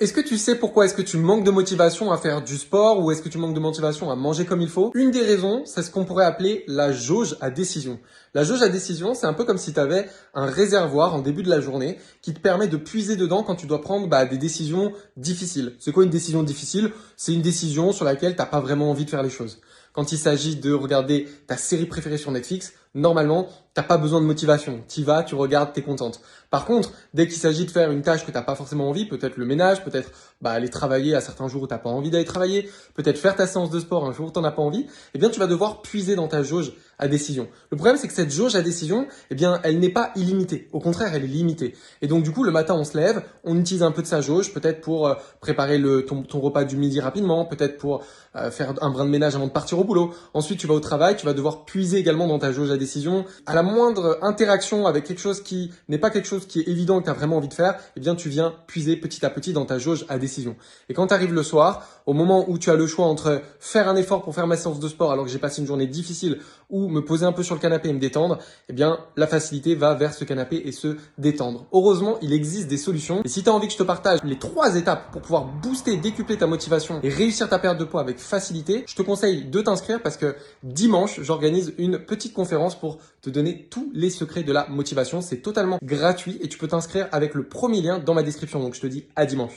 Est-ce que tu sais pourquoi est-ce que tu manques de motivation à faire du sport ou est-ce que tu manques de motivation à manger comme il faut? Une des raisons, c'est ce qu'on pourrait appeler la jauge à décision. La jauge à décision, c'est un peu comme si tu avais un réservoir en début de la journée qui te permet de puiser dedans quand tu dois prendre des décisions difficiles. C'est quoi une décision difficile? C'est une décision sur laquelle tu n'as pas vraiment envie de faire les choses. Quand il s'agit de regarder ta série préférée sur Netflix, normalement, t'as pas besoin de motivation. T'y vas, tu regardes, t'es contente. Par contre, dès qu'il s'agit de faire une tâche que t'as pas forcément envie, peut-être le ménage, peut-être aller travailler à certains jours où t'as pas envie d'aller travailler, peut-être faire ta séance de sport un jour où t'en as pas envie, eh bien tu vas devoir puiser dans ta jauge à décision. Le problème, c'est que cette jauge à décision, eh bien, elle n'est pas illimitée. Au contraire, elle est limitée. Et donc du coup, le matin, on se lève, on utilise un peu de sa jauge, peut-être pour préparer ton repas du midi rapidement, peut-être pour faire un brin de ménage avant de partir au boulot. Ensuite, tu vas au travail, tu vas devoir puiser également dans ta jauge à décision. À la moindre interaction avec quelque chose qui n'est pas quelque chose qui est évident et que tu as vraiment envie de faire, eh bien, tu viens puiser petit à petit dans ta jauge à décision. Et quand tu arrives le soir, au moment où tu as le choix entre faire un effort pour faire ma séance de sport alors que j'ai passé une journée difficile ou me poser un peu sur le canapé et me détendre, eh bien, la facilité va vers ce canapé et se détendre. Heureusement, il existe des solutions. Et si tu as envie que je te partage les 3 étapes pour pouvoir booster, décupler ta motivation et réussir ta perte de poids avec facilité, je te conseille de t'inscrire parce que dimanche, j'organise une petite conférence pour te donner tous les secrets de la motivation. C'est totalement gratuit et tu peux t'inscrire avec le premier lien dans ma description. Donc, je te dis à dimanche.